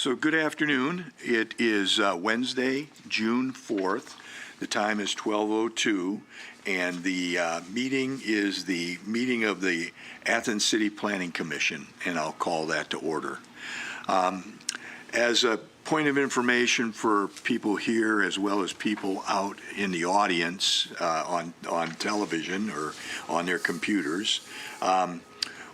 So good afternoon. It is Wednesday, June 4th. The time is 12:02, and the meeting is the meeting of the Athens City Planning Commission, and I'll call that to order. As a point of information for people here as well as people out in the audience on television or on their computers,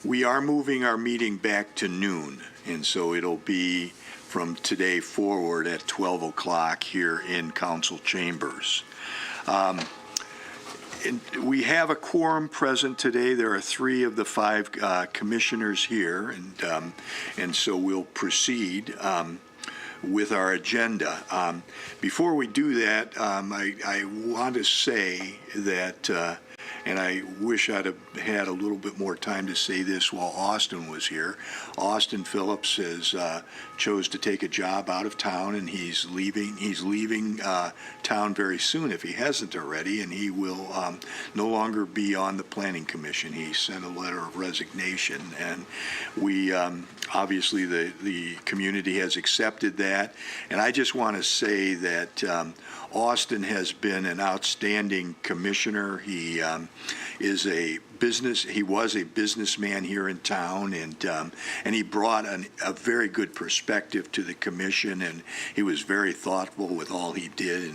we are moving our meeting back to noon, and so it'll be from today forward at 12 o'clock here in council chambers. We have a quorum present today. There are 3 of the 5 commissioners here, and so we'll proceed with our agenda. Before we do that, I want to say that and I wish I'd have had a little bit more time to say this while Austin was here. Austin Phillips has chose to take a job out of town, and he's leaving town very soon if he hasn't already, and he will no longer be on the Planning Commission. He sent a letter of resignation, and we obviously the community has accepted that. And I just want to say that Austin has been an outstanding commissioner. He was a businessman here in town, and he brought a very good perspective to the commission, and he was very thoughtful with all he did,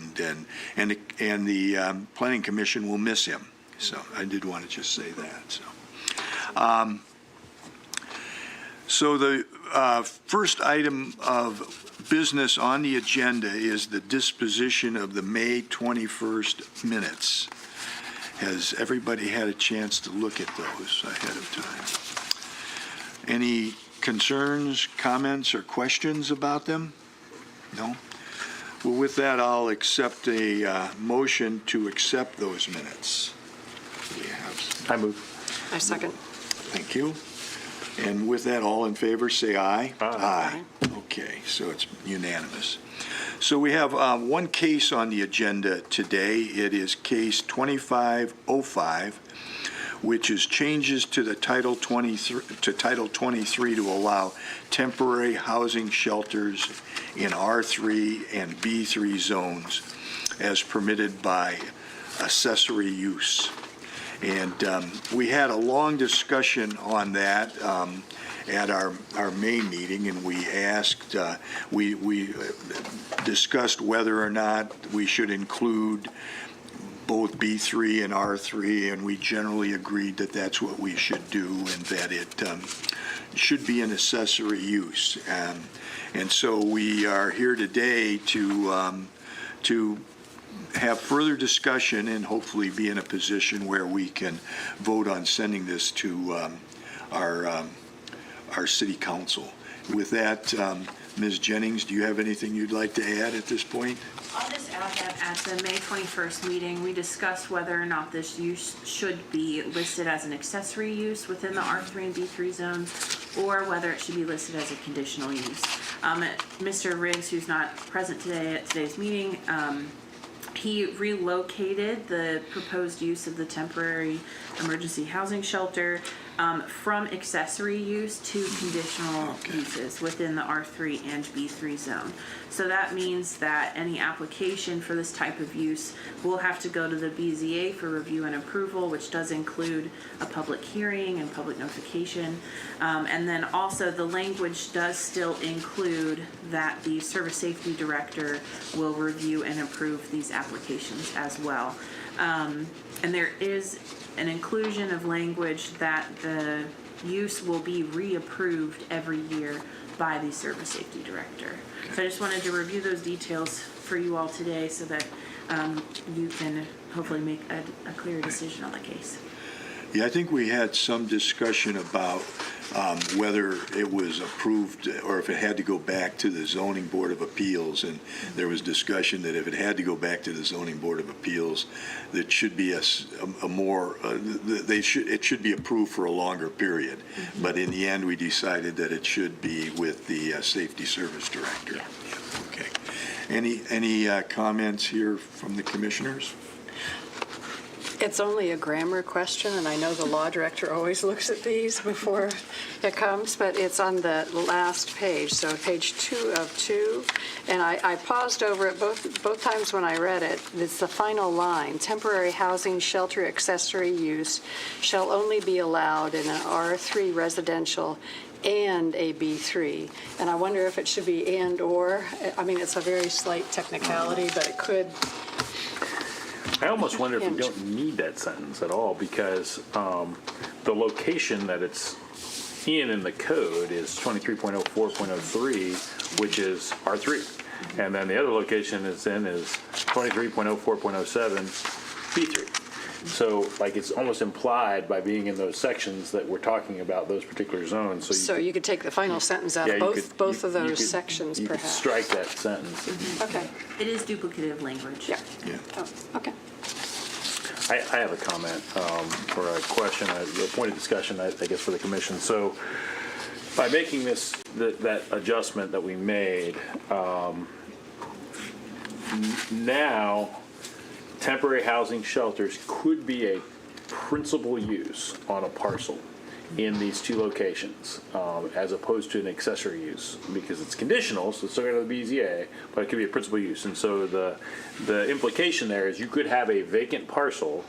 and the Planning Commission will miss him. So I did want to just say that. So the first item of business on the agenda is the disposition of the May 21st minutes. Has everybody had a chance to look at those ahead of time? Any concerns, comments, or questions about them? No? Well, with that, I'll accept a motion to accept those minutes. I move. I second. Thank you. And with that, all in favor, say aye. Aye. Okay, so it's unanimous. So we have one case on the agenda today. It is case 2505, which is changes to the Title 23 to allow temporary housing shelters in R3 and B3 zones as permitted by accessory use. And we had a long discussion on that at our May meeting, and we asked, we discussed whether or not we should include both B3 and R3, and we generally agreed that that's what we should do, and that it should be an accessory use. And so we are here today to have further discussion and hopefully be in a position where we can vote on sending this to our city council. With that, Ms. Jennings, do you have anything you'd like to add at this point? I'll just add that at the May 21st meeting, we discussed whether or not this use should be listed as an accessory use within the R3 and B3 zones, or whether it should be listed as a conditional use. Mr. Riggs, who's not present today at today's meeting, he relocated the proposed use of the temporary emergency housing shelter from accessory use to conditional uses within the R3 and B3 zone. So that means that any application for this type of use will have to go to the BZA for review and approval, which does include a public hearing and public notification. And then also the language does still include that the service safety director will review and approve these applications as well. And there is an inclusion of language that the use will be reapproved every year by the service safety director. So I just wanted to review those details for you all today so that you can hopefully make a clear decision on the case. Yeah, I think we had some discussion about whether it was approved or if it had to go back to the Zoning Board of Appeals, and there was discussion that if it had to go back to the Zoning Board of Appeals, that should be it should be approved for a longer period. Mm-hmm. But in the end, we decided that it should be with the Safety Service Director. Yeah. Okay. Any comments here from the commissioners? It's only a grammar question, and I know the law director always looks at these before it comes, but it's on the last page, so page 2 of 2. And I paused over it both times when I read it. It's the final line. Temporary housing shelter accessory use shall only be allowed in an R3 residential and a B3. And I wonder if it should be and or. I mean, it's a very slight technicality, but it could. I almost wonder if we don't need that sentence at all, because the location that it's in the code is 23.04.03, which is R3. And then the other location is 23.04.07, B3. So, like, it's almost implied by being in those sections that we're talking about those particular zones. So you could take the final sentence out of both of those sections, you perhaps. could strike that sentence. Okay. It is duplicative language. Yeah. Yeah. Oh, okay. I have a comment or a question, a point of discussion, I guess, for the commission. So by making that adjustment that we made, now temporary housing shelters could be a principal use on a parcel in these two locations, as opposed to an accessory use, because it's conditional, so it's still going to the BZA, but it could be a principal use. And so the implication there is you could have a vacant parcel,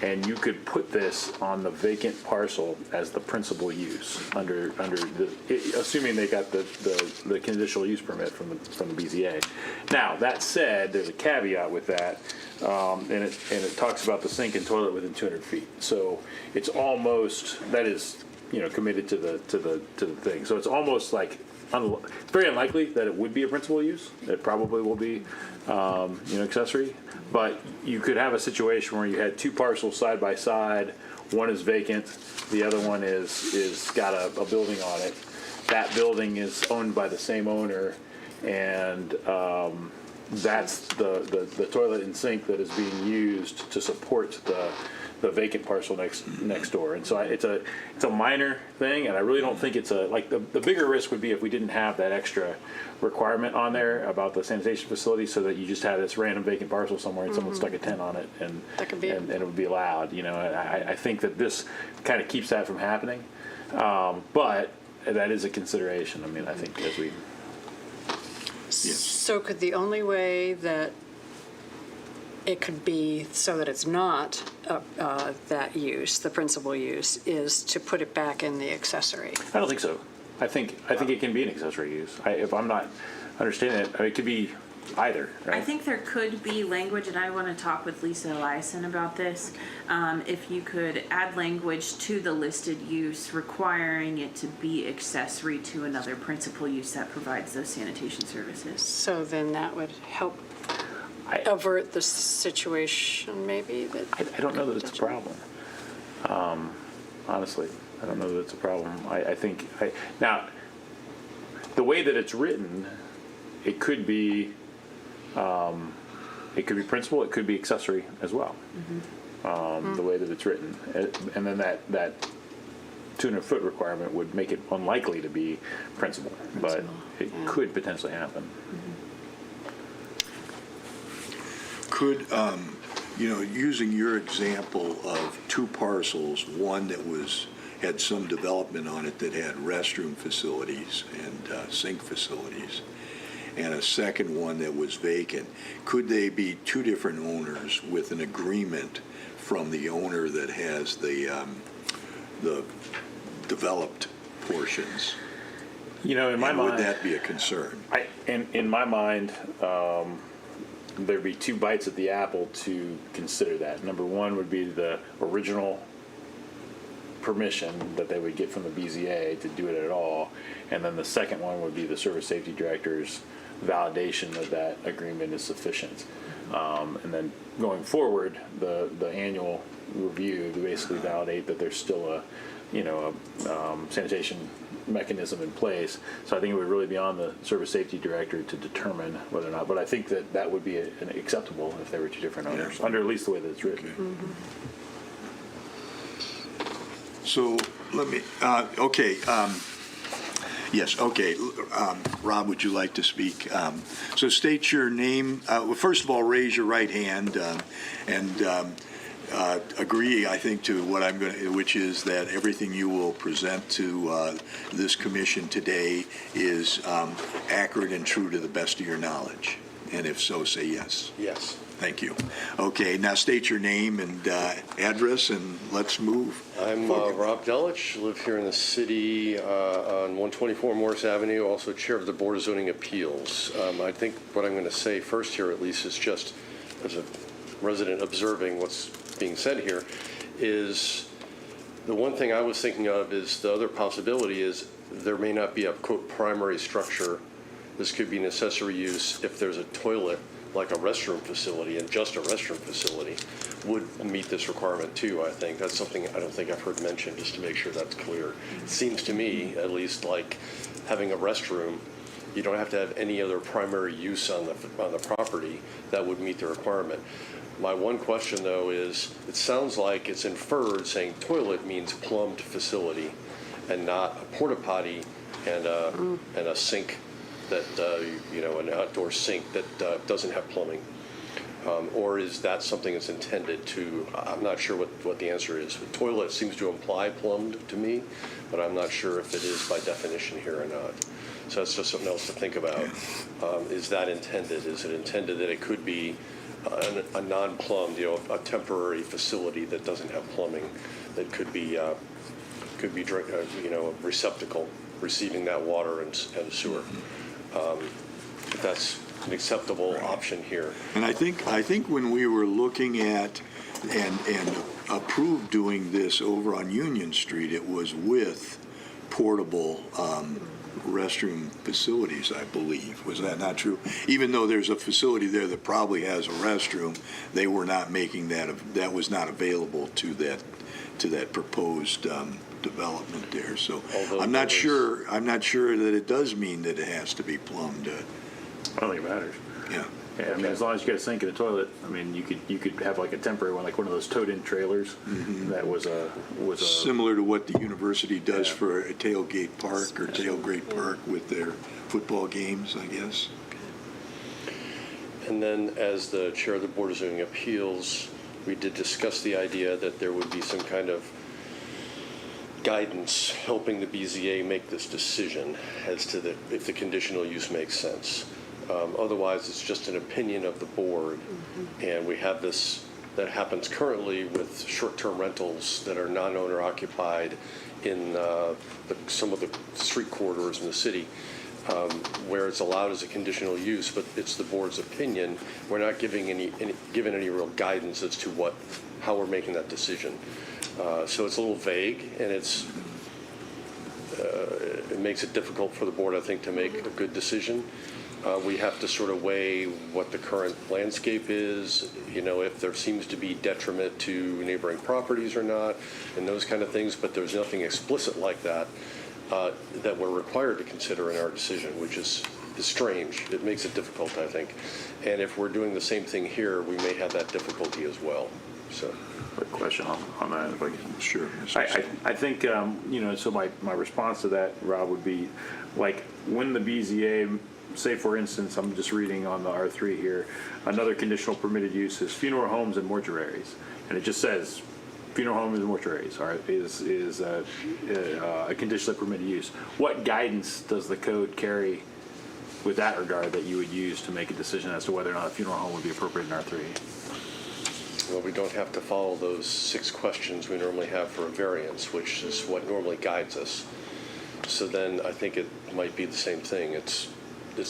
and you could put this on the vacant parcel as the principal use under assuming they got the conditional use permit from the BZA. Now that said, there's a caveat with that. And it talks about the sink and toilet within 200 feet. So it's almost, that is, committed to the thing. So it's almost like it's very unlikely that it would be a principal use. It probably will be, accessory. But you could have a situation where you had two parcels side by side. One is vacant. The other one is got a building on it. That building is owned by the same owner, and that's the toilet and sink that is being used to support the vacant parcel next door. And so it's a minor thing, and I really don't think it's the bigger risk would be if we didn't have that extra requirement on there about the sanitation facility, so that you just had this random vacant parcel somewhere and someone stuck a tent on it and it would be allowed. I think that this kind of keeps that from happening, but that is a consideration. I mean, I think as we. Yes. So could the only way that it could be so that it's not that use, the principal use, is to put it back in the accessory? I don't think so. I think it can be an accessory use. If I'm not understanding it, it could be either. Right? I think there could be language, and I want to talk with Lisa Eliason about this. If you could add language to the listed use requiring it to be accessory to another principal use that provides those sanitation services. So then that would help avert the situation, maybe? I don't know that it's a problem. Honestly, I don't know that it's a problem. I think now the way that it's written, it could be principal, it could be accessory as well. The way that it's written, and then that 200-foot requirement would make it unlikely to be principal, but it could potentially happen. Could, using your example of two parcels, one that had some development on it that had restroom facilities and sink facilities, and a second one that was vacant, could they be two different owners with an agreement from the owner that has the developed portions? In my mind, would that be a concern? In my mind, there'd be two bites at the apple to consider that. Number one would be the original permission that they would get from the BZA to do it at all, and then the second one would be the service safety director's validation that agreement is sufficient. And then going forward, the annual review to basically validate that there's still a sanitation mechanism in place. So I think it would really be on the service safety director to determine whether or not, but I think that would be acceptable if there were two different owners, under at least the way that it's written. Okay. So let me, yes, okay. Rob, would you like to speak? So state your name. Well, first of all, raise your right hand and agree, I think, to what I'm going to, which is that everything you will present to this commission today is accurate and true to the best of your knowledge. And if so, say yes. Yes. Thank you. Okay, now state your name and address, and let's move. I'm Rob Delich, live here in the city on 124 Morris Avenue, also chair of the Board of Zoning Appeals. I think what I'm going to say first here, at least, is just as a resident observing what's being said here, is the one thing I was thinking of is the other possibility is there may not be a, quote, primary structure. This could be an accessory use if there's a toilet, like a restroom facility, and just a restroom facility would meet this requirement too, I think. That's something I don't think I've heard mentioned, just to make sure that's clear. It seems to me, at least, like having a restroom, you don't have to have any other primary use on the property that would meet the requirement. My one question, though, is it sounds like it's inferred saying toilet means plumbed facility and not a porta potty and a sink that, an outdoor sink that doesn't have plumbing. Or is that something that's intended to, I'm not sure what the answer is. The toilet seems to imply plumbed to me, but I'm not sure if it is by definition here or not. So that's just something else to think about. Is that intended? Is it intended that it could be a non-plumbed, a temporary facility that doesn't have plumbing, that could be a receptacle receiving that water and sewer? If that's an acceptable option here. And I think when we were looking at and approved doing this over on Union Street, it was with portable restroom facilities, I believe. Was that not true? Even though there's a facility there that probably has a restroom, they were not making that was not available to that proposed development there. So Although I'm not sure that it does mean that it has to be plumbed. I don't think it matters. Yeah. Yeah, I mean, as long as you got a sink and a toilet, I mean, you could have like a temporary one, like one of those towed-in trailers. That was a Similar to what the university does Yeah. for a tailgate park or tailgate park with their football games, I guess. And then as the chair of the Board of Zoning Appeals, we did discuss the idea that there would be some kind of guidance helping the BZA make this decision as to if the conditional use makes sense. Otherwise, it's just an opinion of the board, and we have this that happens currently with short-term rentals that are non-owner occupied in some of the street corridors in the city, where it's allowed as a conditional use, but it's the board's opinion. We're not giving any real guidance as to how we're making that decision. So it's a little vague, and it makes it difficult for the board, I think, to make a good decision. We have to sort of weigh what the current landscape is, if there seems to be detriment to neighboring properties or not, and those kind of things, but there's nothing explicit like that that we're required to consider in our decision, which is strange. It makes it difficult, I think. And if we're doing the same thing here, we may have that difficulty as well. So. quick question on that. If I can. Sure. I think, so my response to that, Rob, would be like when the BZA, say for instance, I'm just reading on the R3 here, another conditional permitted use is funeral homes and mortuaries. And it just says funeral homes and mortuaries is a conditionally permitted use. What guidance does the code carry with that regard that you would use to make a decision as to whether or not a funeral home would be appropriate in R3? Well, we don't have to follow those 6 questions we normally have for a variance, which is what normally guides us. So then I think it might be the same thing. It's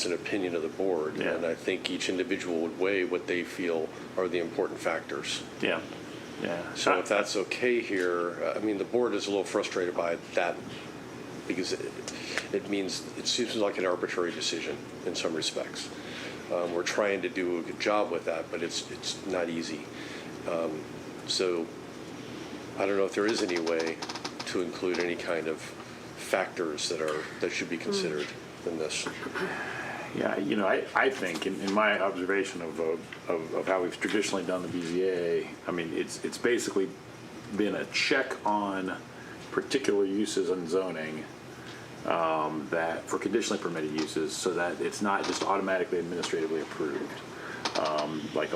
an opinion of the board, Yeah. and I think each individual would weigh what they feel are the important factors. Yeah. So if that's okay here, the board is a little frustrated by that because it means it seems like an arbitrary decision in some respects. We're trying to do a good job with that, but it's not easy. So I don't know if there is any way to include any kind of factors that should be considered in this. Yeah, I think in my observation of how we've traditionally done the BZA, it's basically been a check on particular uses and zoning that for conditionally permitted uses, so that it's not just automatically administratively approved. like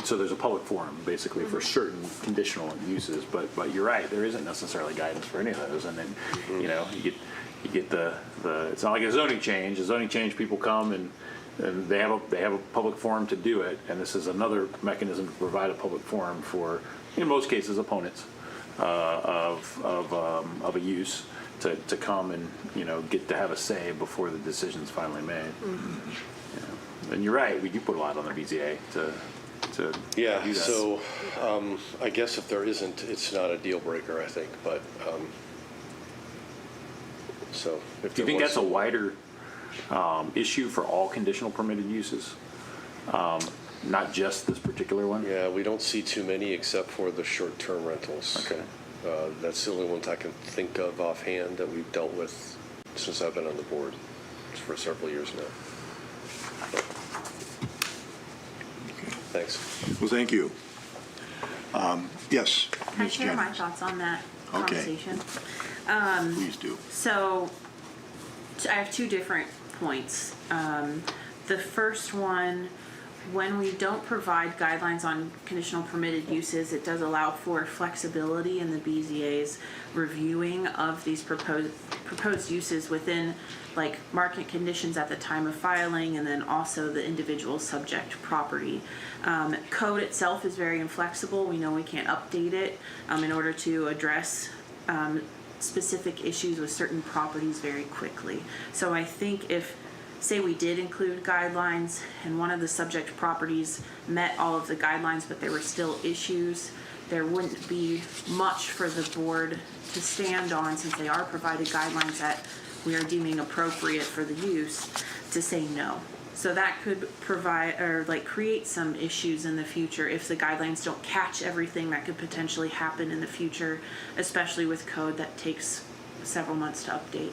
so there's a public forum basically for certain conditional uses, but you're right, there isn't necessarily guidance for any of those, and then, you know, you get the, it's not like a zoning change. People come and they have a public forum to do it, and this is another mechanism to provide a public forum for, in most cases, opponents of a use to come and, you know, get to have a say before the decision's finally made. And you're right, we do put a lot on the BZA to Yeah, do that. so I guess if there isn't, it's not a deal breaker, I think, but, so. If Do you there think was that's a wider issue for all conditional permitted uses? Not just this particular one? Yeah, we don't see too many except for the short-term rentals. Okay. That's the only ones I can think of offhand that we've dealt with since I've been on the board for several years now. But, thanks. Well, thank you. Yes, Can I Ms. share my Jennings, thoughts on that Okay. conversation? please do. So I have two different points. The first one, when we don't provide guidelines on conditional permitted uses, it does allow for flexibility in the BZA's reviewing of these proposed uses within like market conditions at the time of filing, and then also the individual subject property. Code itself is very inflexible. We know we can't update it in order to address specific issues with certain properties very quickly. So I think if, say we did include guidelines and one of the subject properties met all of the guidelines but there were still issues, there wouldn't be much for the board to stand on, since they are provided guidelines that we are deeming appropriate for the use, to say no. So that could provide or like create some issues in the future if the guidelines don't catch everything that could potentially happen in the future, especially with code that takes several months to update.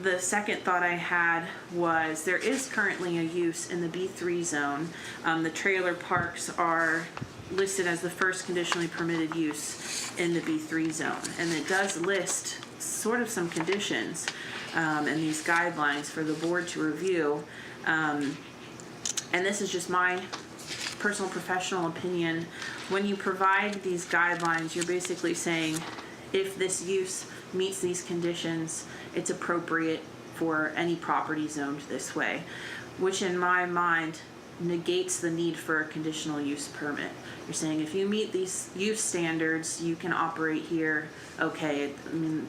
The second thought I had was there is currently a use in the B3 zone. The trailer parks are listed as the first conditionally permitted use in the B3 zone, and it does list sort of some conditions and these guidelines for the board to review. And this is just my personal professional opinion. When you provide these guidelines, you're basically saying if this use meets these conditions, it's appropriate for any property zoned this way, which in my mind negates the need for a conditional use permit. You're saying if you meet these use standards, you can operate here. Okay, I mean,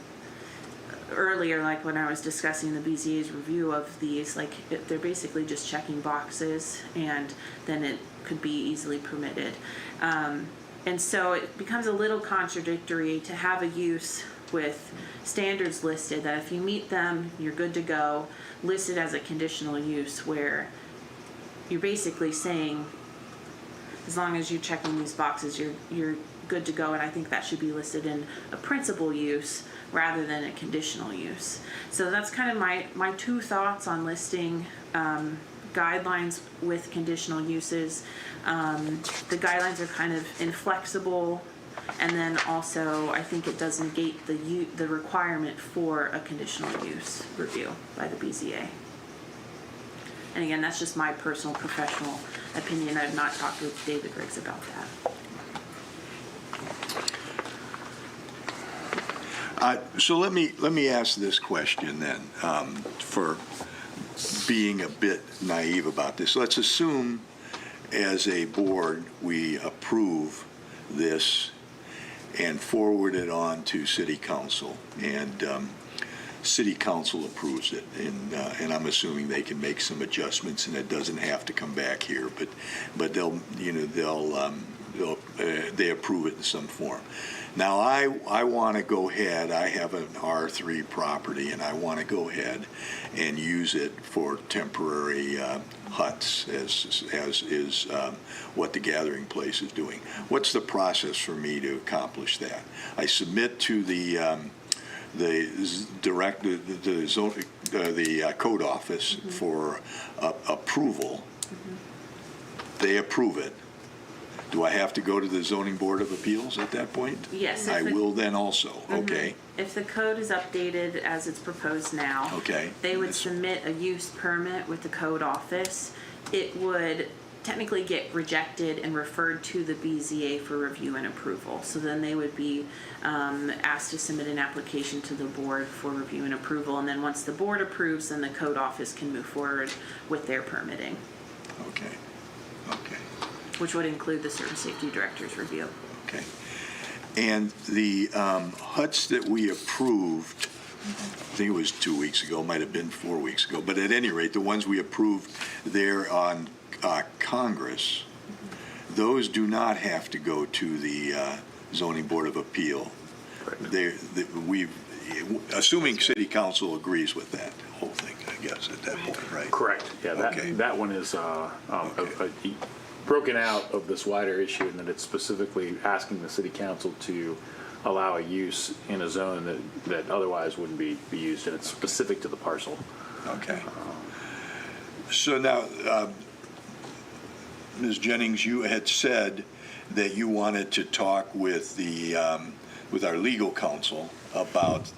earlier, like when I was discussing the BZA's review of these, like they're basically just checking boxes, and then it could be easily permitted. And so it becomes a little contradictory to have a use with standards listed that if you meet them, you're good to go, listed as a conditional use, where you're basically saying as long as you're checking these boxes, you're good to go, and I think that should be listed in a principal use rather than a conditional use. So that's kind of my two thoughts on listing guidelines with conditional uses. The guidelines are kind of inflexible, and then also I think it does negate the requirement for a conditional use review by the BZA. And again, that's just my personal professional opinion. I've not talked with David Riggs about that. So let me ask this question then, for being a bit naive about this. Let's assume as a board we approve this and forward it on to City Council, and City Council approves it, and I'm assuming they can make some adjustments, and it doesn't have to come back here, but they approve it in some form. Now I want to go ahead. I have an R3 property, and I want to go ahead and use it for temporary huts, as is what the Gathering Place is doing. What's the process for me to accomplish that? I submit to the code office for approval. They approve it. Do I have to go to the Zoning Board of Appeals at that point? Yes. I will then also, okay. If the code is updated as it's proposed now, Okay. they would submit a use permit with the code office. It would technically get rejected and referred to the BZA for review and approval. So then they would be asked to submit an application to the board for review and approval. And then once the board approves, then the code office can move forward with their permitting, Okay, okay, which would include the service safety director's review. okay. And the huts that we approved, I think it was 2 weeks ago, might have been 4 weeks ago, but at any rate, the ones we approved there on Congress, those do not have to go to the zoning board of appeal. We've, assuming city council agrees with that whole thing, I guess, at that point, right? Correct. Yeah, Okay. that one is broken out of this wider issue, and that it's specifically asking the city council to allow a use in a zone that otherwise wouldn't be used, and it's specific to the parcel. Okay. So now, Ms. Jennings, you had said that you wanted to talk with with our legal counsel about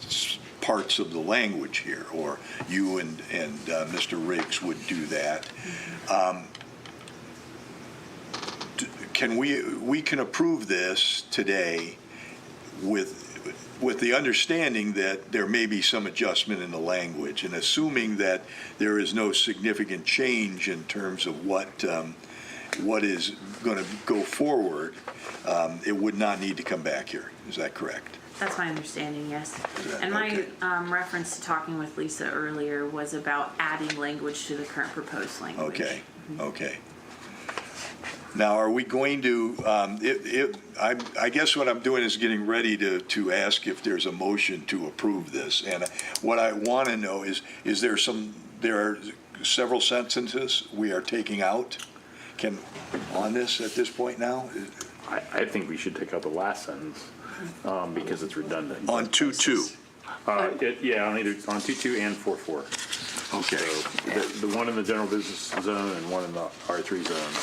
parts of the language here, or you and Mr. Riggs would do that. We can approve this today with the understanding that there may be some adjustment in the language, and assuming that there is no significant change in terms of what is going to go forward, it would not need to come back here. Is that correct? That's my understanding, yes. that- And my okay. reference to talking with Lisa earlier was about adding language to the current proposed language. Okay, okay. Now, are we going to, I guess what I'm doing is getting ready to ask if there's a motion to approve this. And what I want to know is there are several sentences we are taking out on this at this point now? I think we should take out the last sentence because it's redundant. On 2.2? Yeah, on 2.2 and 4.4. Okay. So the one in the general business zone and one in the R3 zone.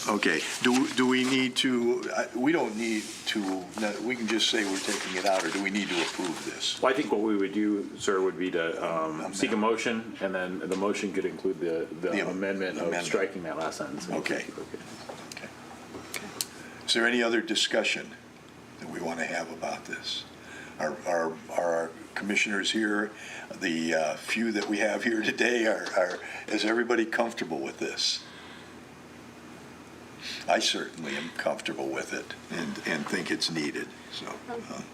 Okay. Do we need to, we don't need to, we can just say we're taking it out, or do we need to approve this? Well, I think what we would do, sir, would be to seek a motion, and then the motion could include the amendment of striking that last sentence. Okay. Okay. Is there any other discussion that we want to have about this? Are our commissioners here, the few that we have here today, is everybody comfortable with this? I certainly am comfortable with it and think it's needed, so.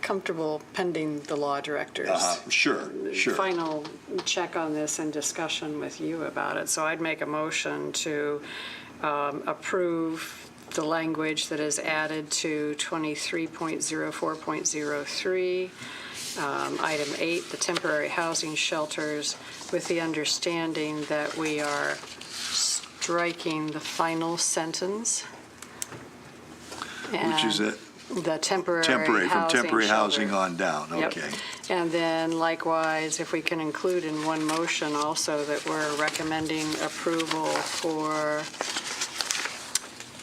Comfortable pending the law director's Sure. final check on this and discussion with you about it. So I'd make a motion to approve the language that is added to 23.04.03, item 8, the temporary housing shelters, with the understanding that we are striking the final sentence. Which is it? The temporary From temporary housing shelter. on down, Yep. okay. And then likewise, if we can include in one motion also that we're recommending approval for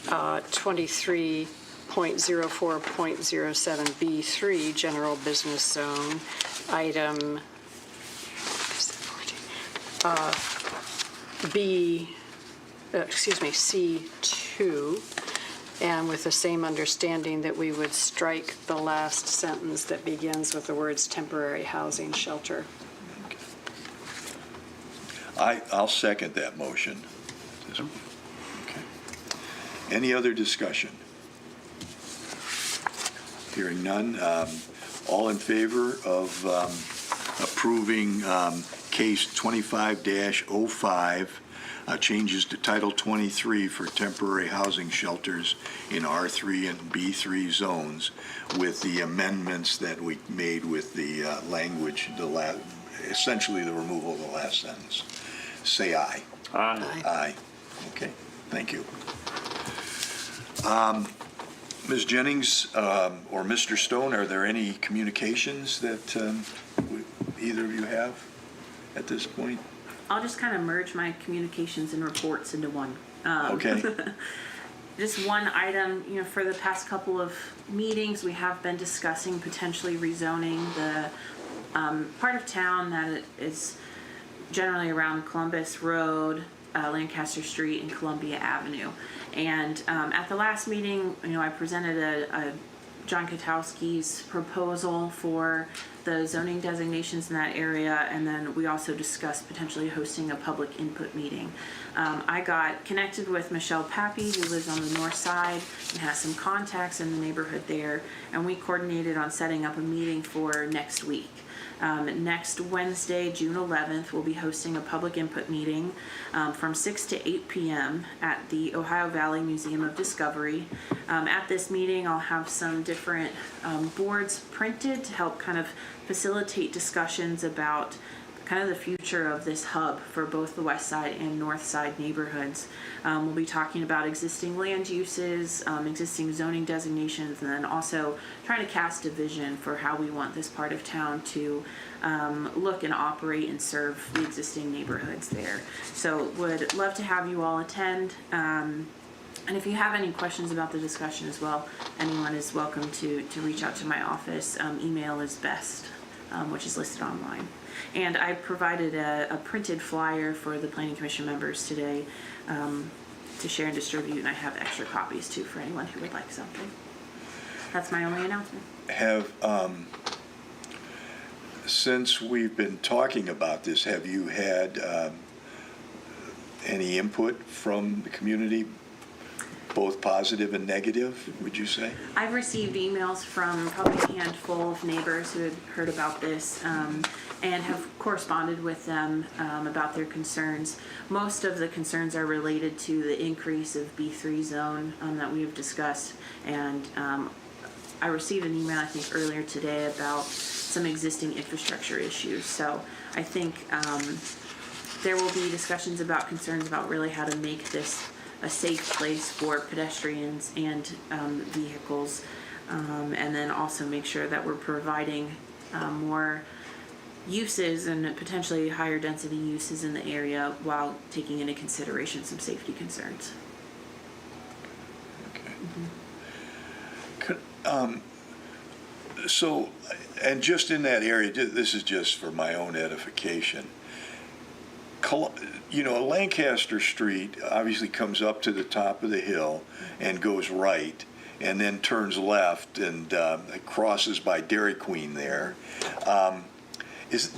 23.04.07B3, general business zone, item C2, and with the same understanding that we would strike the last sentence that begins with the words temporary housing shelter. I'll second that motion. Okay. Any other discussion? Hearing none. All in favor of approving case 25-05, changes to Title 23 for temporary housing shelters in R3 and B3 zones with the amendments that we made with the language, essentially the removal of the last sentence. Say aye. Aye. Aye. Okay, thank you. Ms. Jennings or Mr. Stone, are there any communications that either of you have at this point? I'll just kind of merge my communications and reports into one. Okay. Just one item, for the past couple of meetings, we have been discussing potentially rezoning the part of town that is generally around Columbus Road, Lancaster Street and Columbia Avenue. And at the last meeting, I presented a John Katowski's proposal for the zoning designations in that area, and then we also discussed potentially hosting a public input meeting. I got connected with Michelle Pappy, who lives on the north side and has some contacts in the neighborhood there, and we coordinated on setting up a meeting for next week. Next Wednesday, June 11th, we'll be hosting a public input meeting from 6 to 8 p.m. at the Ohio Valley Museum of Discovery. At this meeting, I'll have some different boards printed to help kind of facilitate discussions about kind of the future of this hub for both the west side and north side neighborhoods. We'll be talking about existing land uses, existing zoning designations, and then also trying to cast a vision for how we want this part of town to look and operate and serve the existing neighborhoods there. So would love to have you all attend. And if you have any questions about the discussion as well, anyone is welcome to reach out to my office. Email is best, which is listed online. And I provided a printed flyer for the Planning Commission members today to share and distribute, and I have extra copies too for anyone who would like something. That's my only announcement. Have, since we've been talking about this, have you had any input from the community, both positive and negative, would you say? I've received emails from probably a handful of neighbors who had heard about this and have corresponded with them about their concerns. Most of the concerns are related to the increase of B3 zone that we have discussed. And I received an email, I think, earlier today about some existing infrastructure issues. So I think there will be discussions about concerns about really how to make this a safe place for pedestrians and vehicles, and then also make sure that we're providing more uses and potentially higher density uses in the area while taking into consideration some safety concerns. Okay. So, and just in that area, this is just for my own edification. Lancaster Street obviously comes up to the top of the hill and goes right, and then turns left and crosses by Dairy Queen there.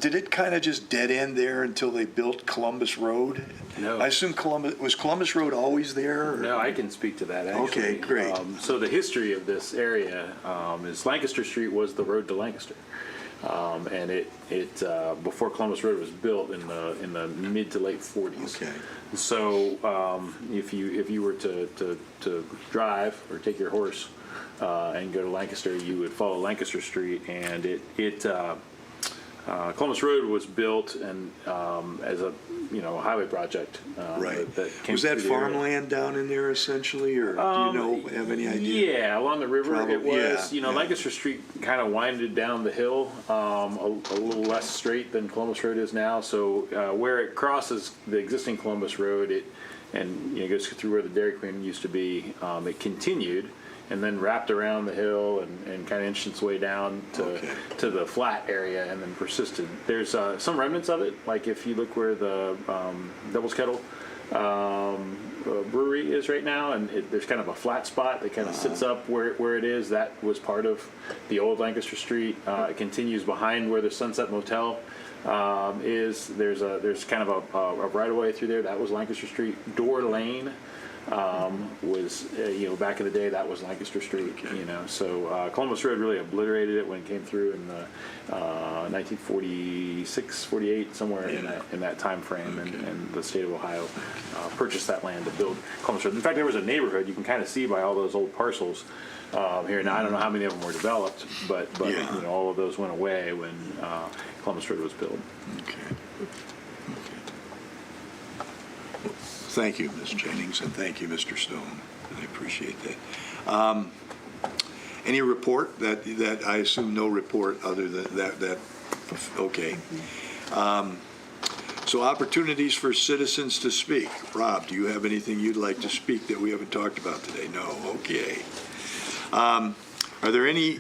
Did it kind of just dead end there until they built Columbus Road? No. I assume Columbus Road always there? Or? No, I can speak to that, actually. Okay, great. So the history of this area is Lancaster Street was the road to Lancaster. And it before Columbus Road was built in the mid to late 40s. Okay. So if you were to drive or take your horse and go to Lancaster, you would follow Lancaster Street, and Columbus Road was built and as a highway project. Right. That was that through the area. farmland down in there essentially, or do you have any idea? Yeah, along the river it was. Yeah. Lancaster Street kind of winded down the hill a little less straight than Columbus Road is now. So where it crosses the existing Columbus Road, it goes through where the Dairy Queen used to be. It continued and then wrapped around the hill and kind of inched its way down to the flat area and then persisted. There's some remnants of it, like if you look where the Devil's Kettle brewery is right now, and there's kind of a flat spot that kind of sits up where it is. That was part of the old Lancaster Street. It continues behind where the Sunset Motel is. There's kind of a right-of-way through there. That was Lancaster Street. Door Lane was back in the day, that was Lancaster Street. So Columbus Road really obliterated it when it came through in the 1946, 48, somewhere in that time frame, and the state of Ohio purchased that land to build Columbus Road. In fact, there was a neighborhood you can kind of see by all those old parcels here. Now I don't know how many of them were developed, but all of those went away when Columbus Road was built. Okay. Thank you, Ms. Jennings, and thank you, Mr. Stone. I appreciate that. Any report? That I assume no report other than that. Okay. So opportunities for citizens to speak. Rob, do you have anything you'd like to speak that we haven't talked about today? No. Okay. Is there any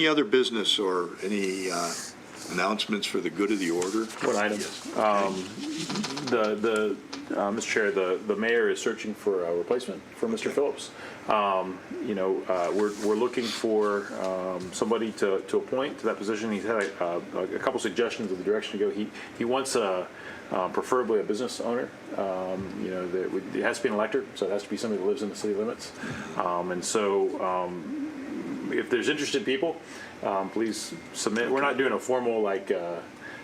other business or any announcements for the good of the order? One item. Mr. Chair, the mayor is searching for a replacement for Mr. Phillips. We're looking for somebody to appoint to that position. He's had a couple suggestions of the direction to go. He wants preferably a business owner. It has to be an elector, so it has to be somebody that lives in the city limits. If there's interested people, please submit. We're not doing a formal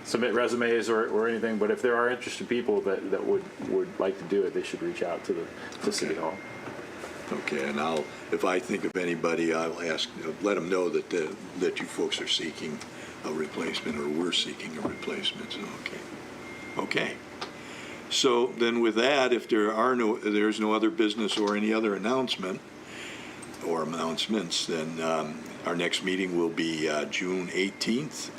submit resumes or anything, but if there are interested people that would like to do it, they should reach out to City Hall. Okay, and if I think of anybody, I'll let them know that you folks are seeking a replacement, or we're seeking a replacement. So, okay. So then, with that, if there's no other business or any other announcements, then our next meeting will be June 18th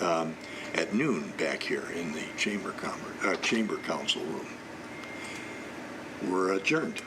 at noon back here in the Chamber Council room. We're adjourned.